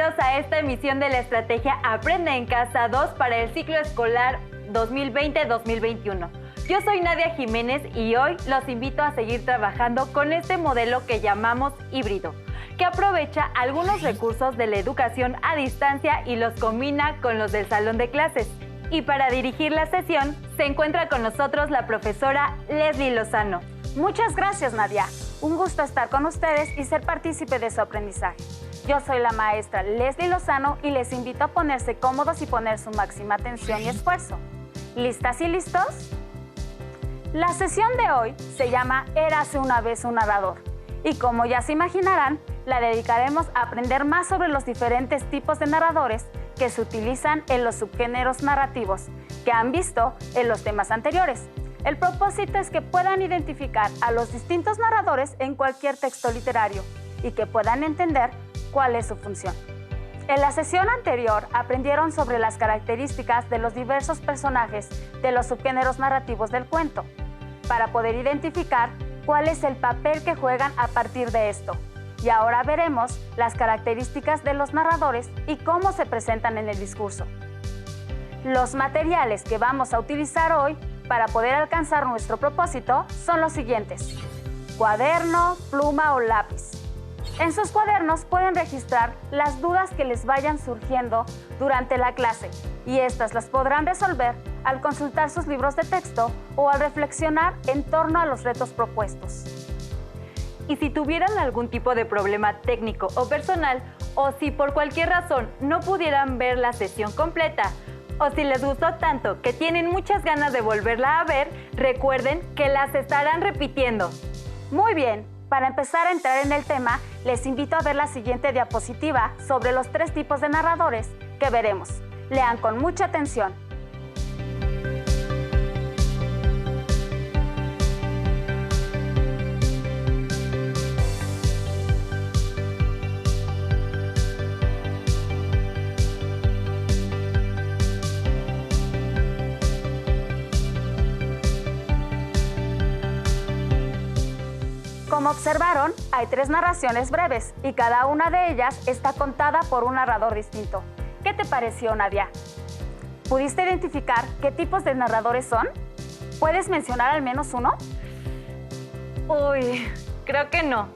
bienvenidos a esta emisión de la estrategia Aprende en Casa 2 para el ciclo escolar 2020-2021. Yo soy Nadia Jiménez y hoy los invito a seguir trabajando con este modelo que llamamos híbrido, que aprovecha algunos recursos de la educación a distancia y los combina con los del salón de clases. Y para dirigir la sesión, se encuentra con nosotros la profesora Leslie Lozano. Muchas gracias, Nadia. Un gusto estar con ustedes y ser partícipe de su aprendizaje. Yo soy la maestra Leslie Lozano y les invito a ponerse cómodos y poner su máxima atención y esfuerzo. ¿Listas y listos? La sesión de hoy se llama Érase una vez un narrador. Y como ya se imaginarán, la dedicaremos a aprender más sobre los diferentes tipos de narradores que se utilizan en los subgéneros narrativos que han visto en los temas anteriores. El propósito es que puedan identificar a los distintos narradores en cualquier texto literario y que puedan entender cuál es su función. En la sesión anterior aprendieron sobre las características de los diversos personajes de los subgéneros narrativos del cuento, para poder identificar cuál es el papel que juegan a partir de esto. Y ahora veremos las características de los narradores y cómo se presentan en el discurso. Los materiales que vamos a utilizar hoy para poder alcanzar nuestro propósito son los siguientes: cuaderno, pluma o lápiz. En sus cuadernos pueden registrar las dudas que les vayan surgiendo durante la clase y estas las podrán resolver al consultar sus libros de texto o al reflexionar en torno a los retos propuestos. Y si tuvieran algún tipo de problema técnico o personal, o si por cualquier razón no pudieran ver la sesión completa, o si les gustó tanto que tienen muchas ganas de volverla a ver, recuerden que las estarán repitiendo. Muy bien, para empezar a entrar en el tema, les invito a ver la siguiente diapositiva sobre los 3 tipos de narradores que veremos. Lean con mucha atención. Como observaron, hay 3 narraciones breves y cada una de ellas está contada por un narrador distinto. ¿Qué te pareció, Nadia? ¿Pudiste identificar qué tipos de narradores son? ¿Puedes mencionar al menos uno? Uy, creo que no.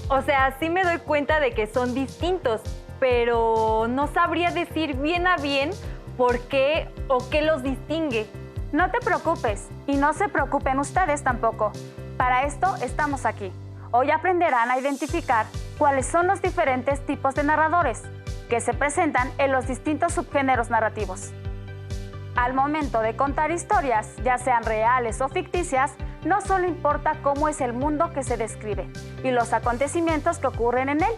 O sea, sí me doy cuenta de que son distintos, pero no sabría decir bien a bien por qué o qué los distingue. No te preocupes y no se preocupen ustedes tampoco. Para esto estamos aquí. Hoy aprenderán a identificar cuáles son los diferentes tipos de narradores que se presentan en los distintos subgéneros narrativos. Al momento de contar historias, ya sean reales o ficticias, no solo importa cómo es el mundo que se describe y los acontecimientos que ocurren en él.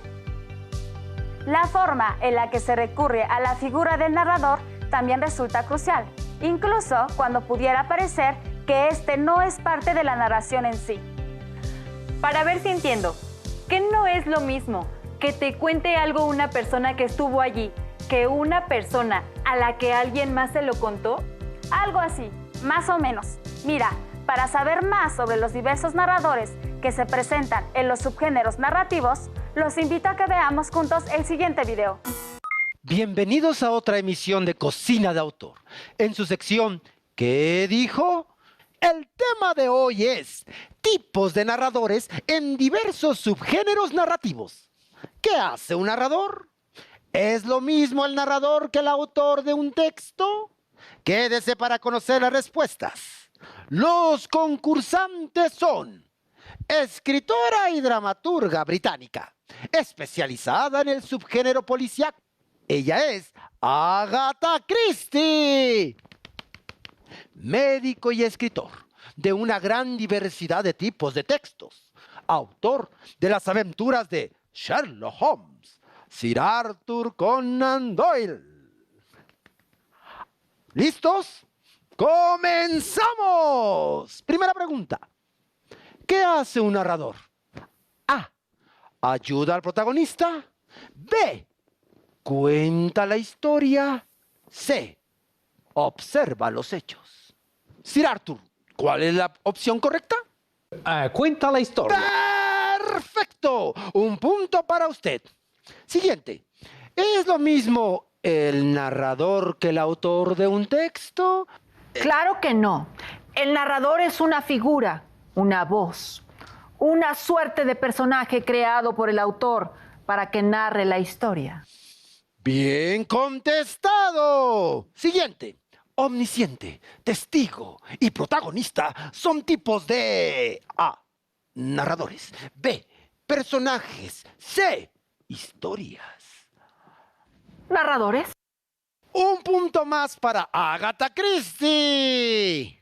La forma en la que se recurre a la figura del narrador también resulta crucial, incluso cuando pudiera parecer que este no es parte de la narración en sí. Para ver si entiendo, ¿qué no es lo mismo que te cuente algo una persona que estuvo allí que una persona a la que alguien más se lo contó? Algo así, más o menos. Mira, para saber más sobre los diversos narradores que se presentan en los subgéneros narrativos, los invito a que veamos juntos el siguiente video. Bienvenidos a otra emisión de Cocina de Autor. En su sección ¿Qué dijo? El tema de hoy es tipos de narradores en diversos subgéneros narrativos. ¿Qué hace un narrador? ¿Es lo mismo el narrador que el autor de un texto? Quédese para conocer las respuestas. Los concursantes son escritora y dramaturga británica, especializada en el subgénero policíaco. Ella es Agatha Christie. Médico y escritor de una gran diversidad de tipos de textos, autor de las aventuras de Sherlock Holmes, Sir Arthur Conan Doyle. ¿Listos? ¡Comenzamos! Primera pregunta. ¿Qué hace un narrador? A. Ayuda al protagonista. B. Cuenta la historia. C. Observa los hechos. Sir Arthur, ¿cuál es la opción correcta? Cuenta la historia. ¡Perfecto! Un punto para usted. Siguiente. ¿Es lo mismo el narrador que el autor de un texto? Claro que no. El narrador es una figura, una voz, una suerte de personaje creado por el autor para que narre la historia. Bien contestado. Siguiente. Omnisciente, testigo y protagonista son tipos de A. Narradores. B. Personajes. C. Historias. ¿Narradores? Un punto más para Agatha Christie.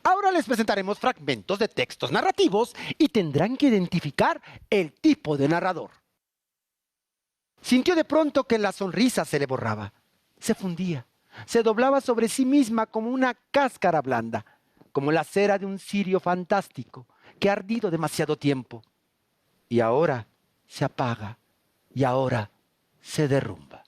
Ahora les presentaremos fragmentos de textos narrativos y tendrán que identificar el tipo de narrador. Sintió de pronto que la sonrisa se le borraba, se fundía, se doblaba sobre sí misma como una cáscara blanda, como la cera de un cirio fantástico que ha ardido demasiado tiempo. Y ahora se apaga, y ahora se derrumba.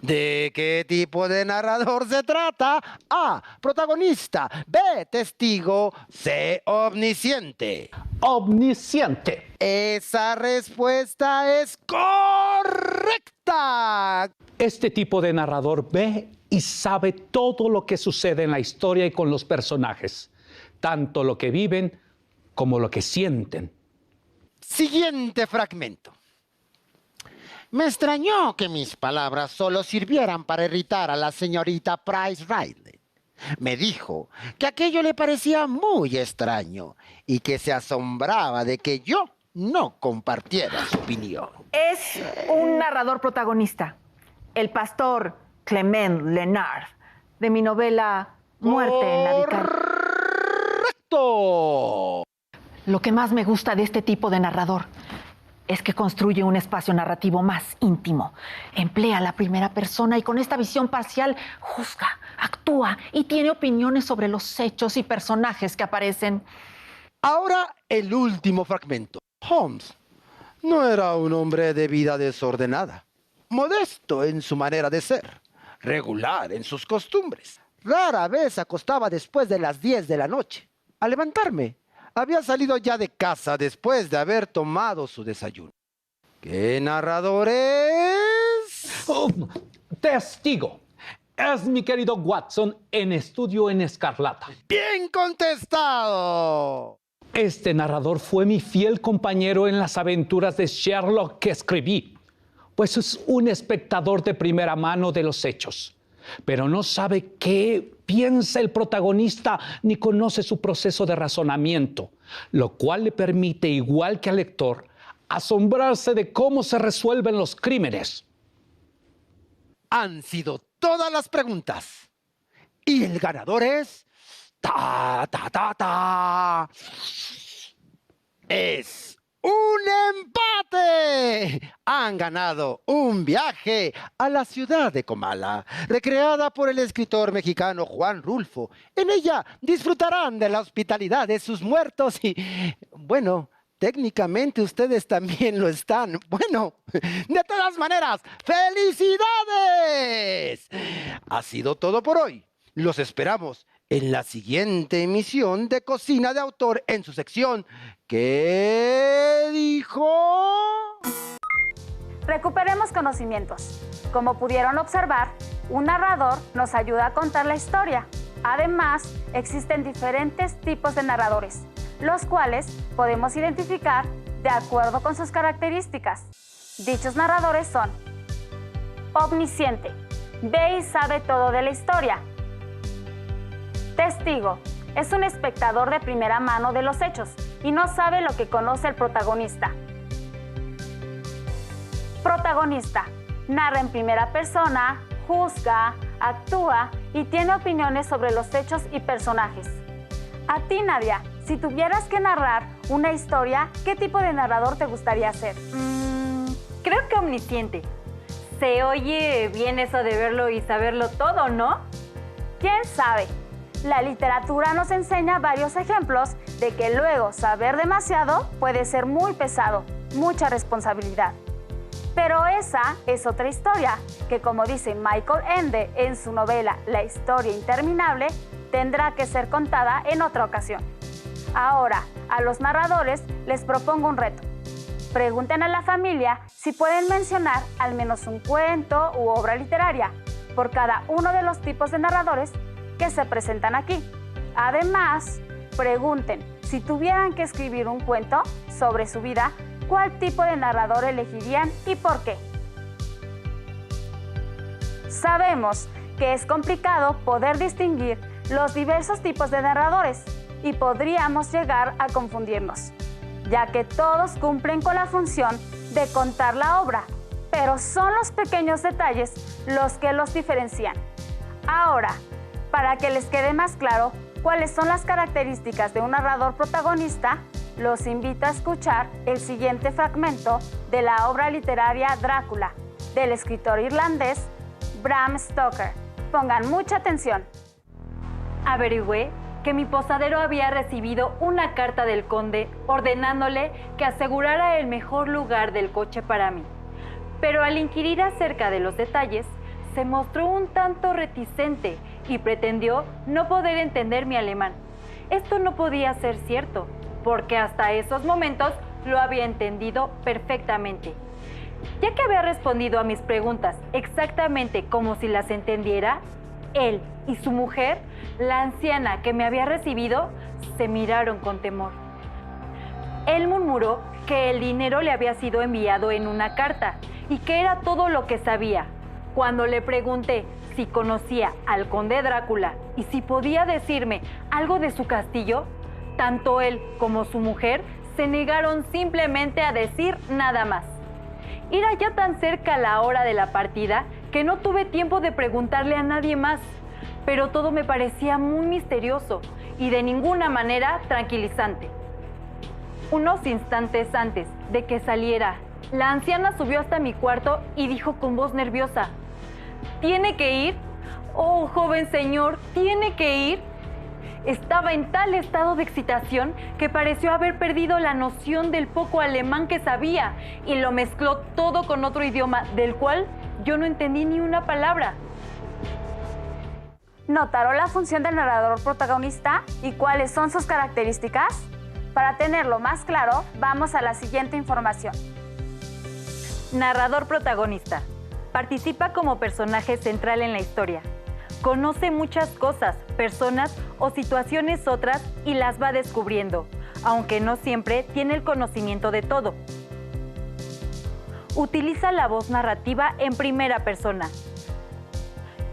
¿De qué tipo de narrador se trata? A. Protagonista. B. Testigo. C. Omnisciente. Omnisciente. Esa respuesta es correcta. Este tipo de narrador ve y sabe todo lo que sucede en la historia y con los personajes, tanto lo que viven como lo que sienten. Siguiente fragmento. Me extrañó que mis palabras solo sirvieran para irritar a la señorita Price Riley. Me dijo que aquello le parecía muy extraño y que se asombraba de que yo no compartiera su opinión. Es un narrador protagonista, el pastor Clement Lenard, de mi novela Muerte en la Vicaria. ¡Correcto! Lo que más me gusta de este tipo de narrador es que construye un espacio narrativo más íntimo, emplea la primera persona y con esta visión parcial juzga, actúa y tiene opiniones sobre los hechos y personajes que aparecen. Ahora el último fragmento. Holmes no era un hombre de vida desordenada, modesto en su manera de ser, regular en sus costumbres. Rara vez se acostaba después de las 10 de la noche. Al levantarme, había salido ya de casa después de haber tomado su desayuno. ¿Qué narrador es? Oh, testigo. Es mi querido Watson en Estudio en Escarlata. ¡Bien contestado! Este narrador fue mi fiel compañero en las aventuras de Sherlock que escribí, pues es un espectador de primera mano de los hechos, pero no sabe qué piensa el protagonista ni conoce su proceso de razonamiento, lo cual le permite, igual que al lector, asombrarse de cómo se resuelven los crímenes. Han sido todas las preguntas. Y el ganador es... ¡Es un empate! Han ganado un viaje a la ciudad de Comala, recreada por el escritor mexicano Juan Rulfo. En ella disfrutarán de la hospitalidad de sus muertos y, bueno, técnicamente ustedes también lo están. Bueno, de todas maneras, ¡felicidades! Ha sido todo por hoy. Los esperamos en la siguiente emisión de Cocina de Autor en su sección ¿Qué dijo? Recuperemos conocimientos. Como pudieron observar, un narrador nos ayuda a contar la historia. Además, existen diferentes tipos de narradores, los cuales podemos identificar de acuerdo con sus características. Dichos narradores son: omnisciente, ve y sabe todo de la historia. Testigo, es un espectador de primera mano de los hechos y no sabe lo que conoce el protagonista. Protagonista, narra en primera persona, juzga, actúa y tiene opiniones sobre los hechos y personajes. A ti, Nadia, si tuvieras que narrar una historia, ¿qué tipo de narrador te gustaría ser? Creo que omnisciente. Se oye bien eso de verlo y saberlo todo, ¿no? ¿Quién sabe? La literatura nos enseña varios ejemplos de que luego saber demasiado puede ser muy pesado, mucha responsabilidad. Pero esa es otra historia, que como dice Michael Ende en su novela La historia interminable, tendrá que ser contada en otra ocasión. Ahora, a los narradores les propongo un reto. Pregunten a la familia si pueden mencionar al menos un cuento u obra literaria por cada uno de los tipos de narradores que se presentan aquí. Además, pregunten si tuvieran que escribir un cuento sobre su vida, ¿cuál tipo de narrador elegirían y por qué? Sabemos que es complicado poder distinguir los diversos tipos de narradores y podríamos llegar a confundirnos, ya que todos cumplen con la función de contar la obra, pero son los pequeños detalles los que los diferencian. Ahora, para que les quede más claro cuáles son las características de un narrador protagonista, los invito a escuchar el siguiente fragmento de la obra literaria Drácula, del escritor irlandés Bram Stoker. Pongan mucha atención. Averigüé que mi posadero había recibido una carta del conde ordenándole que asegurara el mejor lugar del coche para mí. Pero al inquirir acerca de los detalles, se mostró un tanto reticente y pretendió no poder entender mi alemán. Esto no podía ser cierto, porque hasta esos momentos lo había entendido perfectamente. Ya que había respondido a mis preguntas exactamente como si las entendiera, él y su mujer, la anciana que me había recibido, se miraron con temor. Él murmuró que el dinero le había sido enviado en una carta y que era todo lo que sabía. Cuando le pregunté si conocía al conde Drácula y si podía decirme algo de su castillo, tanto él como su mujer se negaron simplemente a decir nada más. Era ya tan cerca la hora de la partida que no tuve tiempo de preguntarle a nadie más, pero todo me parecía muy misterioso y de ninguna manera tranquilizante. Unos instantes antes de que saliera, la anciana subió hasta mi cuarto y dijo con voz nerviosa: ¿Tiene que ir? Oh, joven señor, ¿tiene que ir? Estaba en tal estado de excitación que pareció haber perdido la noción del poco alemán que sabía y lo mezcló todo con otro idioma del cual yo no entendí ni una palabra. ¿Notaron la función del narrador protagonista y cuáles son sus características? Para tenerlo más claro, vamos a la siguiente información. Narrador protagonista. Participa como personaje central en la historia. Conoce muchas cosas, personas o situaciones otras y las va descubriendo, aunque no siempre tiene el conocimiento de todo. Utiliza la voz narrativa en primera persona.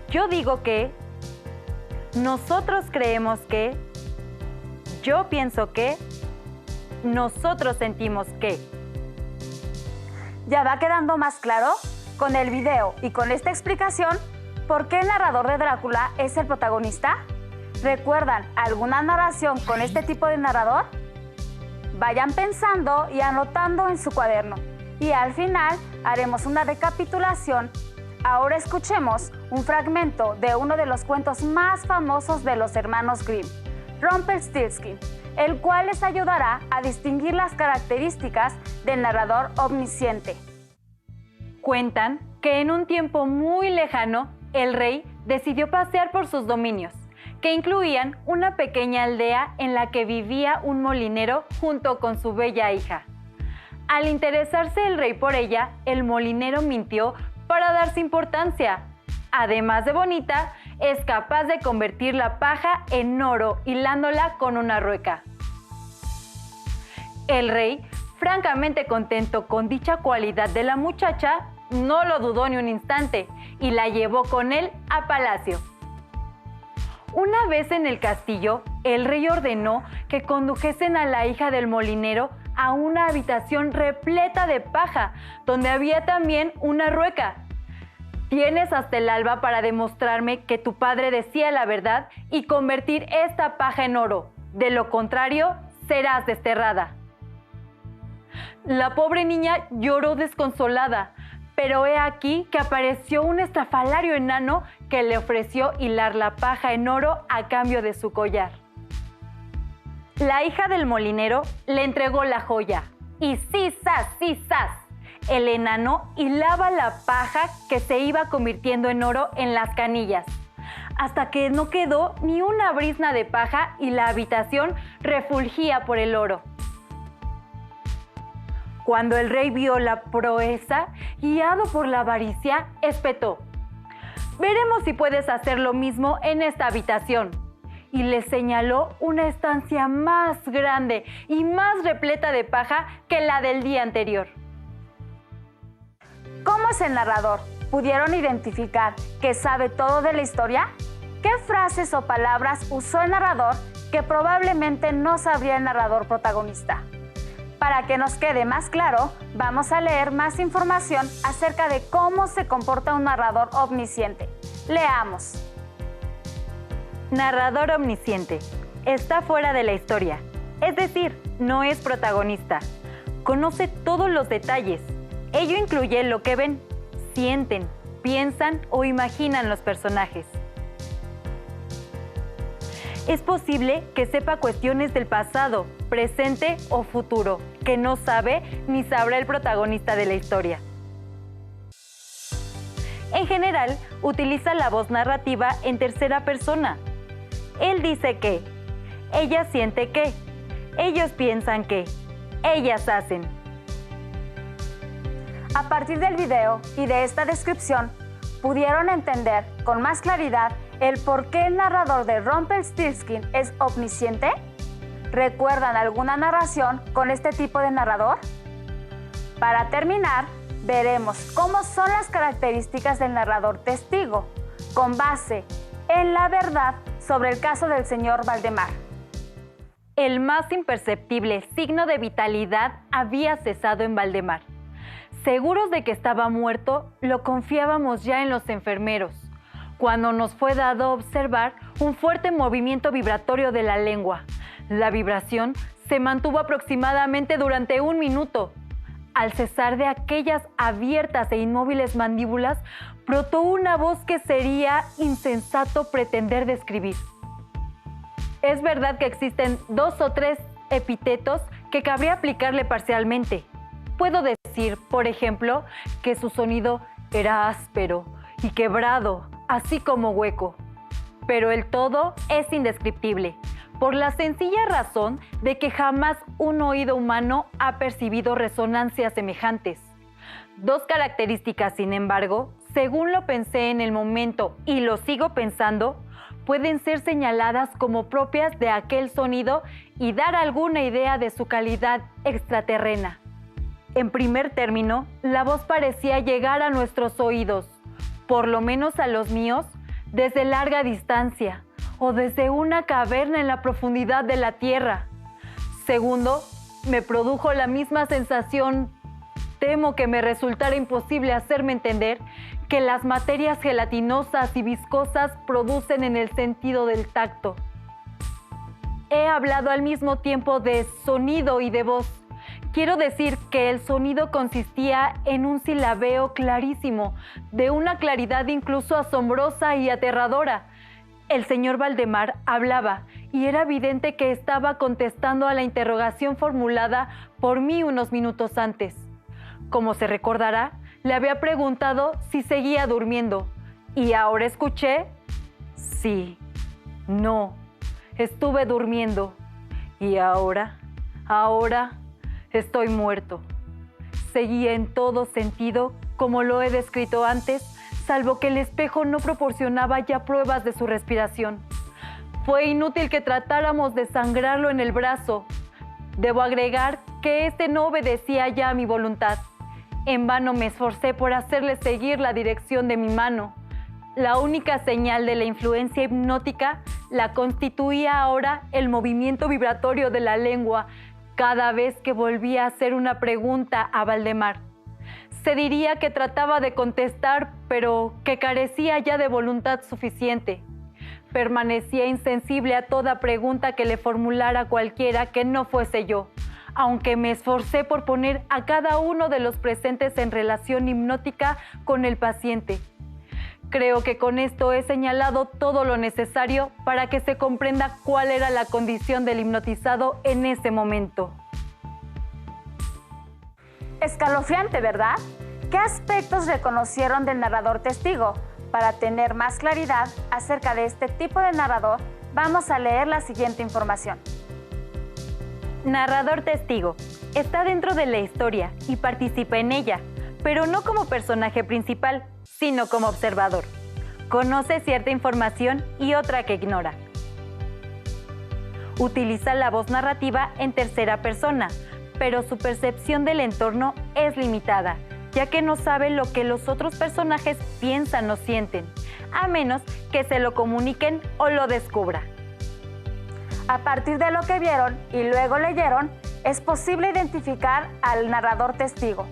Yo digo que, nosotros creemos que, yo pienso que, nosotros sentimos que. ¿Ya va quedando más claro? Con el video y con esta explicación, ¿por qué el narrador de Drácula es el protagonista? ¿Recuerdan alguna narración con este tipo de narrador? Vayan pensando y anotando en su cuaderno. Y al final haremos una recapitulación. Ahora escuchemos un fragmento de uno de los cuentos más famosos de los hermanos Grimm, Rumpelstiltskin, el cual les ayudará a distinguir las características del narrador omnisciente. Cuentan que en un tiempo muy lejano, el rey decidió pasear por sus dominios, que incluían una pequeña aldea en la que vivía un molinero junto con su bella hija. Al interesarse el rey por ella, el molinero mintió para darse importancia. Además de bonita, es capaz de convertir la paja en oro hilándola con una rueca. El rey, francamente contento con dicha cualidad de la muchacha, no lo dudó ni un instante y la llevó con él a palacio. Una vez en el castillo, el rey ordenó que condujesen a la hija del molinero a una habitación repleta de paja, donde había también una rueca. Tienes hasta el alba para demostrarme que tu padre decía la verdad y convertir esta paja en oro. De lo contrario, serás desterrada. La pobre niña lloró desconsolada, pero he aquí que apareció un estrafalario enano que le ofreció hilar la paja en oro a cambio de su collar. La hija del molinero le entregó la joya y sí, sas, el enano hilaba la paja que se iba convirtiendo en oro en las canillas, hasta que no quedó ni una brizna de paja y la habitación refulgía por el oro. Cuando el rey vio la proeza, guiado por la avaricia, espetó: «Veremos si puedes hacer lo mismo en esta habitación». Y le señaló una estancia más grande y más repleta de paja que la del día anterior. ¿Cómo es el narrador? ¿Pudieron identificar que sabe todo de la historia? ¿Qué frases o palabras usó el narrador que probablemente no sabría el narrador protagonista? Para que nos quede más claro, vamos a leer más información acerca de cómo se comporta un narrador omnisciente. Leamos. Narrador omnisciente. Está fuera de la historia, es decir, no es protagonista. Conoce todos los detalles. Ello incluye lo que ven, sienten, piensan o imaginan los personajes. Es posible que sepa cuestiones del pasado, presente o futuro, que no sabe ni sabrá el protagonista de la historia. En general, utiliza la voz narrativa en tercera persona. Él dice que, ella siente que, ellos piensan que, ellas hacen. A partir del video y de esta descripción, pudieron entender con más claridad el por qué el narrador de Rumpelstiltskin es omnisciente. ¿Recuerdan alguna narración con este tipo de narrador? Para terminar, veremos cómo son las características del narrador testigo, con base en la verdad sobre el caso del señor Valdemar. El más imperceptible signo de vitalidad había cesado en Valdemar. Seguros de que estaba muerto, lo confiábamos ya en los enfermeros, cuando nos fue dado observar un fuerte movimiento vibratorio de la lengua. La vibración se mantuvo aproximadamente durante 1 minuto. Al cesar de aquellas abiertas e inmóviles mandíbulas, brotó una voz que sería insensato pretender describir. Es verdad que existen 2 o 3 epítetos que cabría aplicarle parcialmente. Puedo decir, por ejemplo, que su sonido era áspero y quebrado, así como hueco. Pero el todo es indescriptible, por la sencilla razón de que jamás un oído humano ha percibido resonancias semejantes. 2 características, sin embargo, según lo pensé en el momento y lo sigo pensando, pueden ser señaladas como propias de aquel sonido y dar alguna idea de su calidad extraterrena. En primer término, la voz parecía llegar a nuestros oídos, por lo menos a los míos, desde larga distancia o desde una caverna en la profundidad de la tierra. Segundo, me produjo la misma sensación, temo que me resultara imposible hacerme entender, que las materias gelatinosas y viscosas producen en el sentido del tacto. He hablado al mismo tiempo de sonido y de voz. Quiero decir que el sonido consistía en un silabeo clarísimo, de una claridad incluso asombrosa y aterradora. El señor Valdemar hablaba y era evidente que estaba contestando a la interrogación formulada por mí unos minutos antes. Como se recordará, le había preguntado si seguía durmiendo y ahora escuché: sí, no, estuve durmiendo y ahora estoy muerto. Seguía en todo sentido como lo he descrito antes, salvo que el espejo no proporcionaba ya pruebas de su respiración. Fue inútil que tratáramos de sangrarlo en el brazo. Debo agregar que este no obedecía ya a mi voluntad. En vano me esforcé por hacerle seguir la dirección de mi mano. La única señal de la influencia hipnótica la constituía ahora el movimiento vibratorio de la lengua cada vez que volvía a hacer una pregunta a Valdemar. Se diría que trataba de contestar, pero que carecía ya de voluntad suficiente. Permanecía insensible a toda pregunta que le formulara cualquiera que no fuese yo, aunque me esforcé por poner a cada uno de los presentes en relación hipnótica con el paciente. Creo que con esto he señalado todo lo necesario para que se comprenda cuál era la condición del hipnotizado en ese momento. Escalofriante, ¿verdad? ¿Qué aspectos reconocieron del narrador testigo? Para tener más claridad acerca de este tipo de narrador, vamos a leer la siguiente información. Narrador testigo. está dentro de la historia y participa en ella, pero no como personaje principal, sino como observador. Conoce cierta información y otra que ignora. Utiliza la voz narrativa en tercera persona, pero su percepción del entorno es limitada, ya que no sabe lo que los otros personajes piensan o sienten, a menos que se lo comuniquen o lo descubra. A partir de lo que vieron y luego leyeron, es posible identificar al narrador testigo,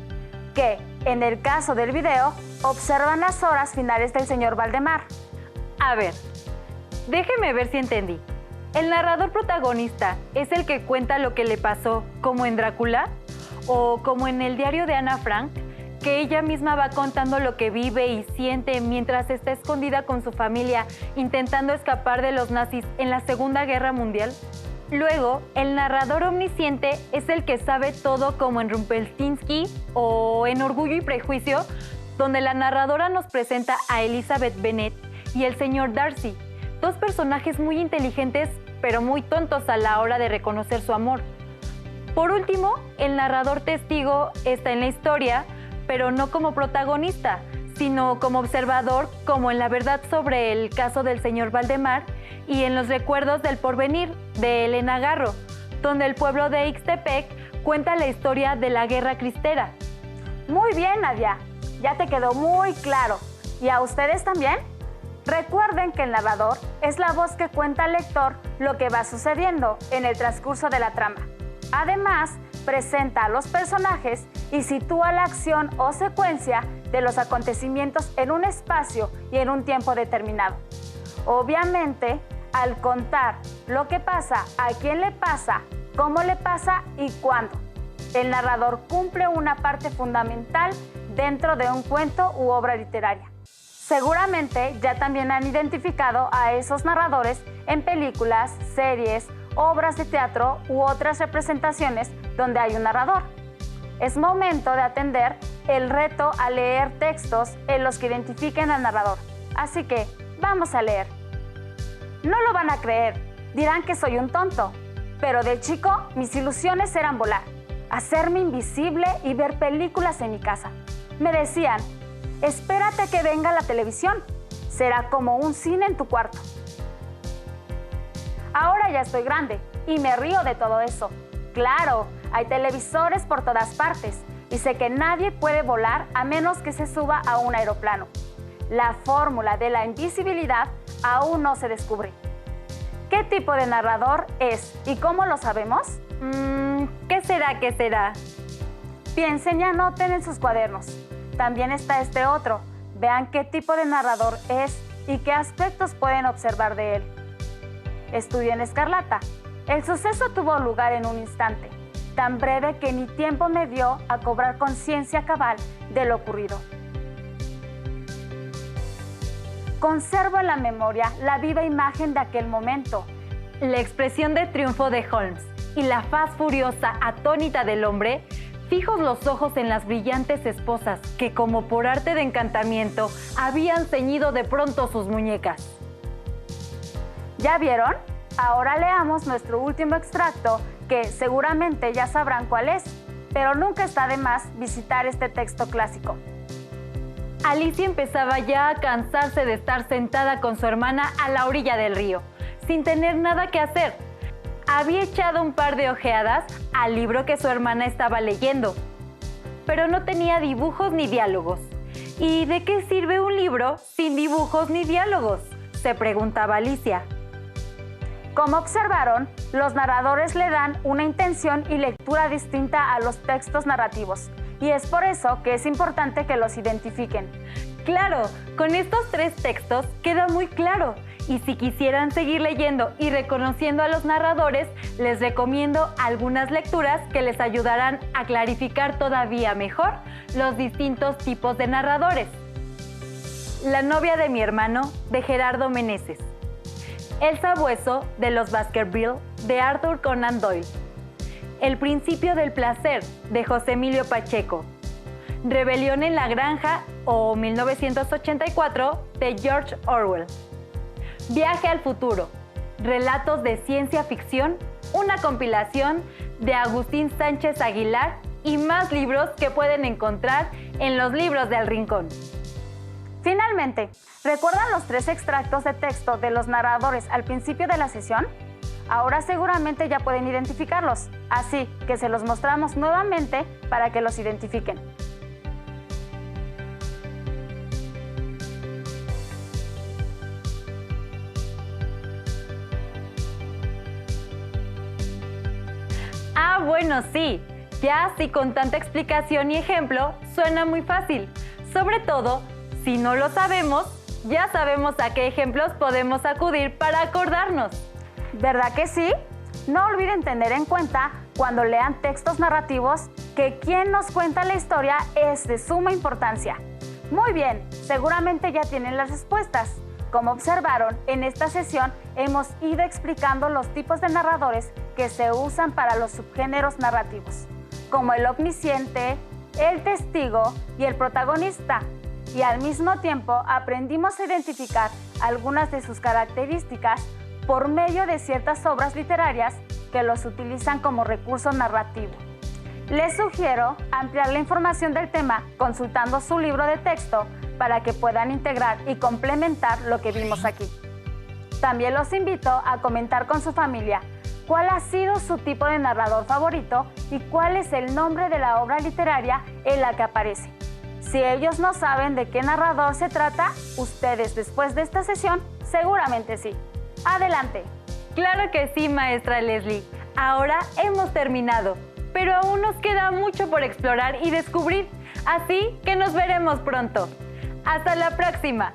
que, en el caso del video, observan las horas finales del señor Valdemar. A ver, déjeme ver si entendí. ¿El narrador protagonista es el que cuenta lo que le pasó, como en Drácula? ¿O como en el diario de Ana Frank, que ella misma va contando lo que vive y siente mientras está escondida con su familia, intentando escapar de los nazis en la Segunda Guerra Mundial? Luego, el narrador omnisciente es el que sabe todo, como en Rumpelstiltskin o en Orgullo y Prejuicio, donde la narradora nos presenta a Elizabeth Bennet y el señor Darcy, dos personajes muy inteligentes pero muy tontos a la hora de reconocer su amor. Por último, el narrador testigo está en la historia, pero no como protagonista, sino como observador, como en La verdad sobre el caso del señor Valdemar y en Los recuerdos del porvenir, de Elena Garro, donde el pueblo de Ixtepec cuenta la historia de la Guerra Cristera. Muy bien, Nadia, ya te quedó muy claro. ¿Y a ustedes también? Recuerden que el narrador es la voz que cuenta al lector lo que va sucediendo en el transcurso de la trama. Además, presenta a los personajes y sitúa la acción o secuencia de los acontecimientos en un espacio y en un tiempo determinado. Obviamente, al contar lo que pasa, a quién le pasa, cómo le pasa y cuándo, el narrador cumple una parte fundamental dentro de un cuento u obra literaria. Seguramente ya también han identificado a esos narradores en películas, series, obras de teatro u otras representaciones donde hay un narrador. Es momento de atender el reto a leer textos en los que identifiquen al narrador. Así que, vamos a leer. No lo van a creer, dirán que soy un tonto, pero de chico mis ilusiones eran volar, hacerme invisible y ver películas en mi casa. Me decían, espérate que venga la televisión, será como un cine en tu cuarto. Ahora ya estoy grande y me río de todo eso. Claro, hay televisores por todas partes y sé que nadie puede volar a menos que se suba a un aeroplano. La fórmula de la invisibilidad aún no se descubre. ¿Qué tipo de narrador es y cómo lo sabemos? ¿Qué será? ¿Qué será? Piensen y anoten en sus cuadernos. También está este otro. Vean qué tipo de narrador es y qué aspectos pueden observar de él. Estudio en Escarlata. El suceso tuvo lugar en un instante, tan breve que ni tiempo me dio a cobrar conciencia cabal de lo ocurrido. Conservo en la memoria la viva imagen de aquel momento. La expresión de triunfo de Holmes y la faz furiosa, atónita del hombre, fijos los ojos en las brillantes esposas que, como por arte de encantamiento, habían ceñido de pronto sus muñecas. ¿Ya vieron? Ahora leamos nuestro último extracto, que seguramente ya sabrán cuál es, pero nunca está de más visitar este texto clásico. Alicia empezaba ya a cansarse de estar sentada con su hermana a la orilla del río, sin tener nada que hacer. Había echado un par de ojeadas al libro que su hermana estaba leyendo, pero no tenía dibujos ni diálogos. ¿Y de qué sirve un libro sin dibujos ni diálogos?, se preguntaba Alicia. Como observaron, los narradores le dan una intención y lectura distinta a los textos narrativos, y es por eso que es importante que los identifiquen. Claro, con estos 3 textos queda muy claro, y si quisieran seguir leyendo y reconociendo a los narradores, les recomiendo algunas lecturas que les ayudarán a clarificar todavía mejor los distintos tipos de narradores. La novia de mi hermano, de Gerardo Meneses. El sabueso, de los Baskerville, de Arthur Conan Doyle. El principio del placer, de José Emilio Pacheco. Rebelión en la granja, o 1984, de George Orwell. Viaje al futuro, relatos de ciencia ficción, una compilación de Agustín Sánchez Aguilar y más libros que pueden encontrar en los libros del Rincón. Finalmente, ¿recuerdan los 3 extractos de texto de los narradores al principio de la sesión? Ahora seguramente ya pueden identificarlos, así que se los mostramos nuevamente para que los identifiquen. Ah, bueno, sí. Ya así con tanta explicación y ejemplo, suena muy fácil. Sobre todo, si no lo sabemos, ya sabemos a qué ejemplos podemos acudir para acordarnos. ¿Verdad que sí? No olviden tener en cuenta, cuando lean textos narrativos, que quien nos cuenta la historia es de suma importancia. Muy bien, seguramente ya tienen las respuestas. Como observaron, en esta sesión hemos ido explicando los tipos de narradores que se usan para los subgéneros narrativos, como el omnisciente, el testigo y el protagonista. Y al mismo tiempo aprendimos a identificar algunas de sus características por medio de ciertas obras literarias que los utilizan como recurso narrativo. Les sugiero ampliar la información del tema consultando su libro de texto para que puedan integrar y complementar lo que vimos aquí. También los invito a comentar con su familia cuál ha sido su tipo de narrador favorito y cuál es el nombre de la obra literaria en la que aparece. Si ellos no saben de qué narrador se trata, ustedes después de esta sesión seguramente sí. ¡Adelante! Claro que sí, maestra Leslie. Ahora hemos terminado, pero aún nos queda mucho por explorar y descubrir, así que nos veremos pronto. ¡Hasta la próxima!